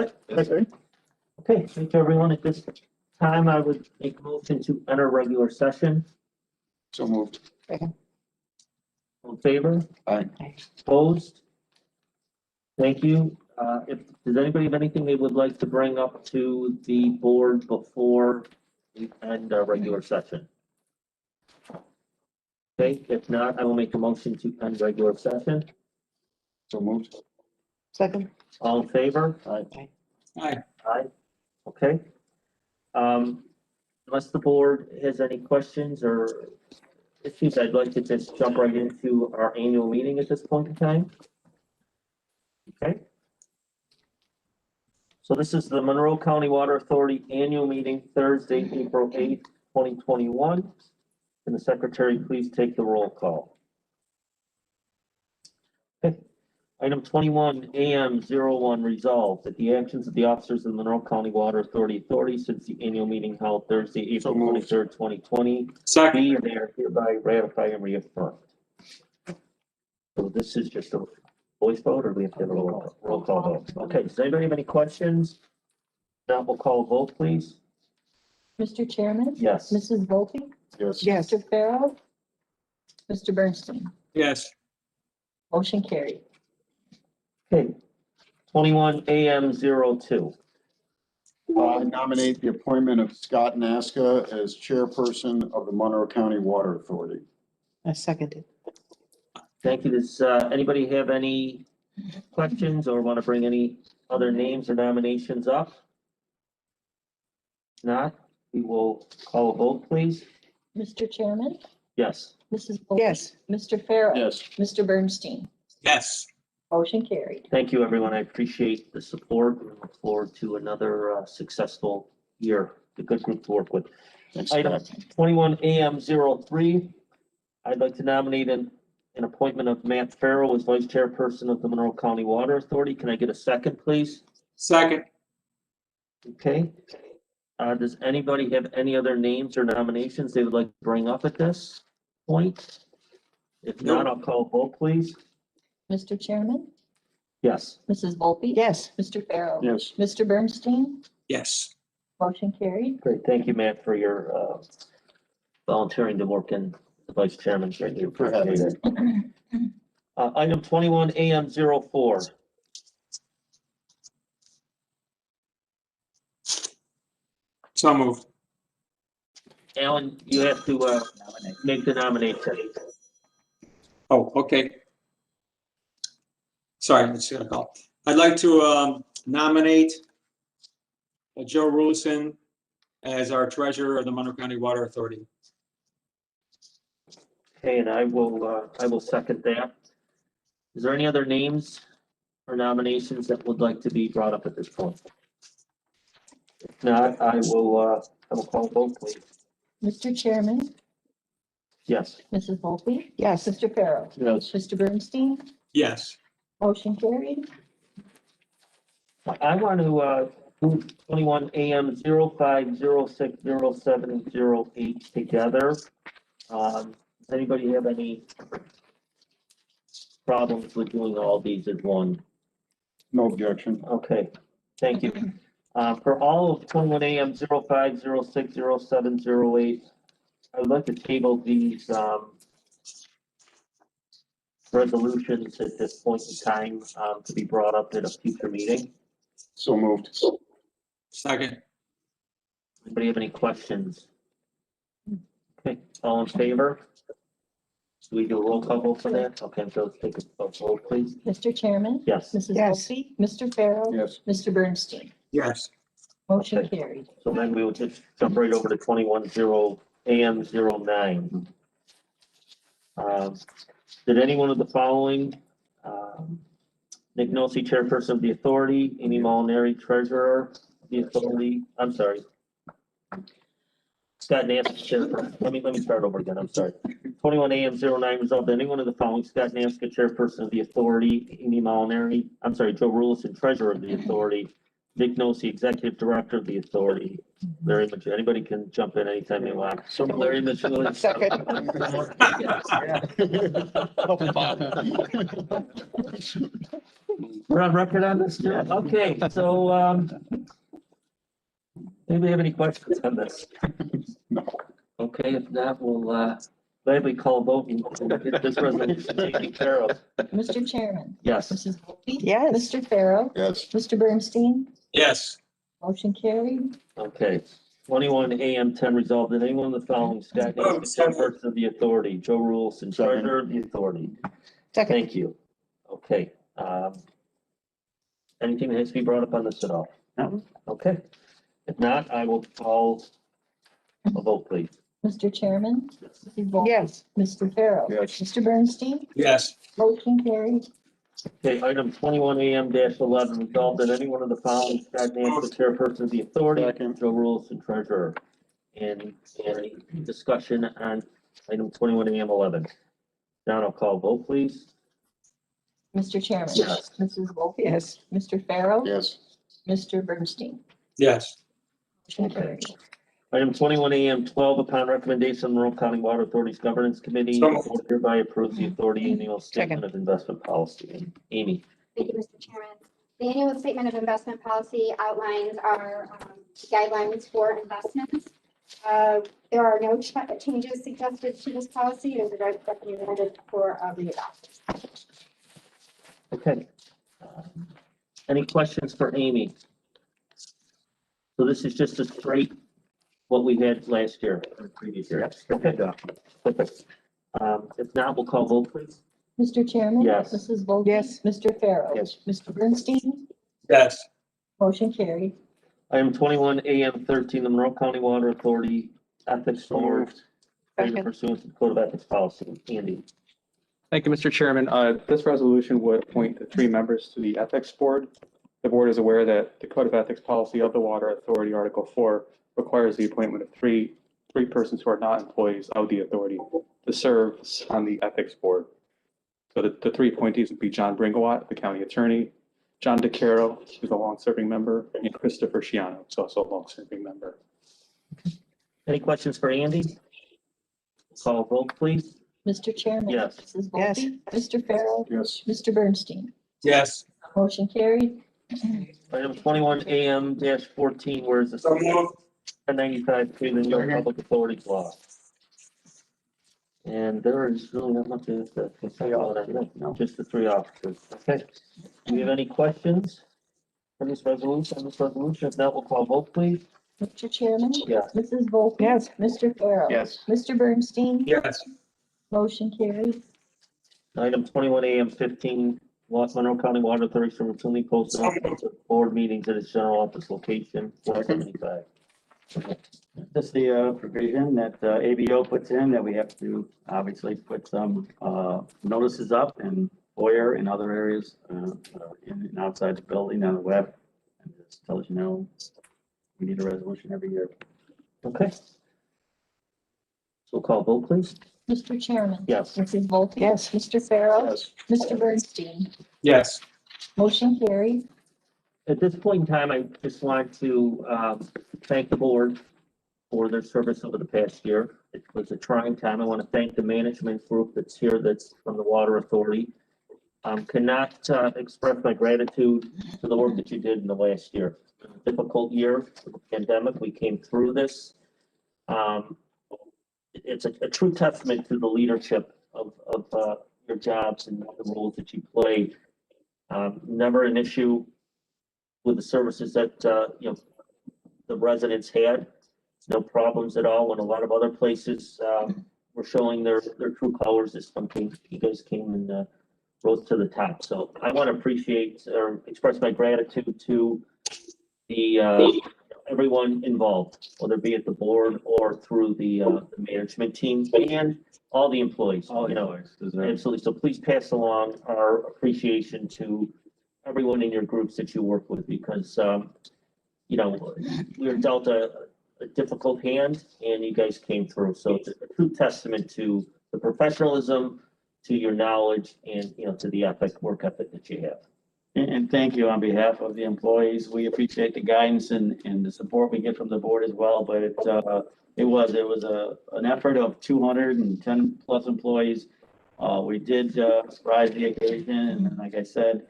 Okay, thank you, everyone. At this time, I would make a motion to enter regular session. So moved. All in favor? Aye. Opposed? Thank you. Does anybody have anything they would like to bring up to the board before we end our regular session? Okay, if not, I will make a motion to end regular session. So moved. Second. All in favor? Aye. Aye. Aye. Okay. Unless the board has any questions or issues, I'd like to just jump right into our annual meeting at this point in time. Okay. So this is the Monroe County Water Authority Annual Meeting, Thursday, April 8th, 2021. Can the secretary please take the roll call? Okay. Item 21, AM 01, resolved that the actions of the officers of the Monroe County Water Authority since the annual meeting held Thursday, April 23rd, 2020, Second. be and they are hereby ratified and reaffirmed. So this is just a voice vote, or we have to have a roll call vote? Okay, does anybody have any questions? Now we'll call a vote, please. Mr. Chairman? Yes. Mrs. Volpe? Yes. Yes. Mr. Farrell? Mr. Bernstein? Yes. Motion carried. Okay. 21 AM 02. I nominate the appointment of Scott Naska as chairperson of the Monroe County Water Authority. I seconded. Thank you. Does anybody have any questions or want to bring any other names or nominations up? Not, we will call a vote, please. Mr. Chairman? Yes. Mrs. Volpe? Yes. Mr. Farrell? Yes. Mr. Bernstein? Yes. Motion carried. Thank you, everyone. I appreciate the support and look forward to another successful year. A good group to work with. Thanks, Item Scott. 21 AM 03. I'd like to nominate an appointment of Matt Farrell as vice chairperson of the Monroe County Water Authority. Can I get a second, please? Second. Okay. Does anybody have any other names or nominations they would like to bring up at this point? If not, I'll call a vote, please. Mr. Chairman? Yes. Mrs. Volpe? Yes. Mr. Farrell? Yes. Mr. Bernstein? Yes. Motion carried. Great. Thank you, Matt, for your volunteering to work in the vice chairman. Greatly For having appreciate it. Item 21 AM 04. So moved. Alan, you have to make the nomination. Oh, okay. Sorry, I just got a call. I'd like to nominate Joe Rulison as our treasurer of the Monroe County Water Authority. Okay, and I will second that. Is there any other names or nominations that would like to be brought up at this point? If not, I will call a vote, please. Mr. Chairman? Yes. Mrs. Volpe? Yes. Mr. Farrell? Yes. Mr. Bernstein? Yes. Motion carried. I want to do 21 AM 05, 06, 07, 08 together. Does anybody have any problems with doing all these as one? No objection. Okay, thank you. For all of 21 AM 05, 06, 07, 08, I would like to table these resolutions at this point in time to be brought up at a future meeting. So moved. Second. Anybody have any questions? Okay, all in favor? Do we do a roll call vote for that? Okay, so let's take a vote, please. Mr. Chairman? Yes, Mrs. Yes. Volpe? Mr. Farrell? Yes. Mr. Bernstein? Yes. Motion Okay. carried. so then we will just jump right over to 21 AM 09. Did any one of the following, Nick Nolte, chairperson of the authority, Amy Molinari, treasurer of the authority, I'm sorry. Scott Naska, chairperson, let me start over again, I'm sorry. 21 AM 09, resolved that any one of the following, Scott Naska, chairperson of the authority, Amy Molinari, I'm sorry, Joe Rulison, treasurer of the authority, Nick Nolte, executive director of the authority, Larry Mitchell, anybody can jump in anytime they want. So Larry Mitchell. Second. We're on record on this, too? Okay, so, anybody have any questions on this? No. Okay, if not, we'll, gladly call a vote and get this resolution taken care of. Mr. Chairman, Yes. Mrs. Volpe, Yes. Mr. Pharaoh, Yes. Mr. Bernstein, Yes. motion carried. Okay, 21 AM 10 resolved that anyone of the following, Scott Naismith, chairperson of the authority, Joe Ruleson, treasurer of the authority. Second. Thank you. Okay, anything that has to be brought up on this at all? No. Okay, if not, I will call a vote, please. Mr. Chairman, Mrs. Volpe, Yes. Mr. Pharaoh, Yes. Mr. Bernstein, Yes. motion carried. Okay, item 21 AM 11 resolved that any one of the following, Scott Naismith, chairperson of the authority, Second. Joe Ruleson, treasurer. And any discussion on item 21 AM 11? Now I'll call vote, please. Mr. Chairman. Yes. Mrs. Volpe. Yes. Mr. Pharaoh. Yes. Mr. Bernstein, Yes. motion carried. Item 21 AM 12, upon recommendation of Monroe County Water Authority's Governance Committee, So the moved. board hereby approves the authority annual statement of investment policy. Amy, Thank you, Mr. Chairman. The annual statement of investment policy outlines our guidelines for investments. There are no changes suggested to this policy. It is recommended for readoption. okay. Any questions for Amy? So this is just a straight, what we had last year, or previous year. Okay, perfect. If not, we'll call vote, please. Mr. Chairman. Yes. Mrs. Volpe. Yes. Mr. Pharaoh. Yes. Mr. Bernstein, Yes. motion carried. Item 21 AM 13, the Monroe County Water Authority Ethics Board, Second. pursuant to the Code of Ethics Policy. Andy, Thank you, Mr. Chairman. This resolution would appoint the 3 members to the Ethics Board. The board is aware that the Code of Ethics Policy of the Water Authority, Article 4, requires the appointment of three persons who are not employees of the authority to serve on the Ethics Board. So the 3 appointees would be John Bringawat, the county attorney, John DeCaro, who's a long-serving member, and Christopher Shiano, who's also a long-serving member. any questions for Andy? Call vote, please. Mr. Chairman. Yes. Mrs. Yes. Volpe. Mr. Pharaoh. Yes. Mr. Bernstein, Yes. motion carried. Item 21 AM 14, whereas the So moved. 1095 to the New York Public Authorities Law. And there is really not much to say about that, no, just the 3 officers. Okay. Do we have any questions on this resolution? If not, we'll call vote, please. Mr. Chairman. Yes. Mrs. Volpe. Yes. Mr. Pharaoh. Yes. Mr. Bernstein, Yes. motion carried. Item 21 AM 15, Monroe County Water Authority shall routinely post board meetings at its general office location, 475. This is the provision that ABO puts in, that we have to obviously put some notices up in foyer and other areas in and outside the building on the web. And just tells you know, we need a resolution every year. Okay. So we'll call vote, please. Mr. Chairman. Yes. Mrs. Volpe. Yes. Mr. Pharaoh. Yes. Mr. Bernstein, Yes. motion carried. At this point in time, I just want to thank the board for their service over the past year. It was a trying time. I want to thank the management group that's here, that's from the Water Authority. Cannot express my gratitude for the work that you did in the last year. Difficult year, pandemic, we came through this. It's a true testament to the leadership of your jobs and the roles that you play. Never an issue with the services that, the residents had. No problems at all, when a lot of other places, were showing their true colors. This company, you guys came and, rose to the top. So I want to appreciate or express my gratitude to the, everyone involved, whether it be at the board or through the management team and all the employees, absolutely. So please pass along our appreciation to everyone in your groups that you work with, because, we were dealt a difficult hand and you guys came through. So it's a true testament to the professionalism, to your knowledge, and, to the work ethic that you have. And thank you on behalf of the employees. We appreciate the guidance and the support we get from the board as well, but it was an effort of 210 plus employees. We did rise to the occasion, and like I said,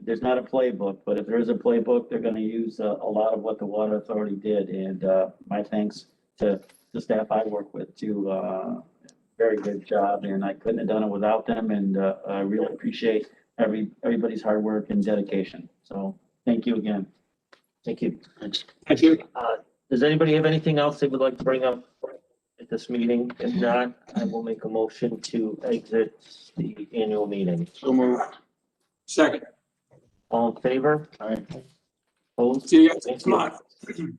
there's not a playbook, but if there is a playbook, they're gonna use a lot of what the water authority did. And my thanks to the staff I work with too. Very good job, and I couldn't have done it without them, and I really appreciate everybody's hard work and dedication. So thank you again. Thank you. Thanks. Thank you. Does anybody have anything else they would like to bring up at this meeting? If not, I will make a motion to exit the annual meeting. So move. Second. All in favor? Aye. Opposed? See you guys Thank next you.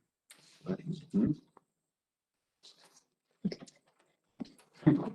month.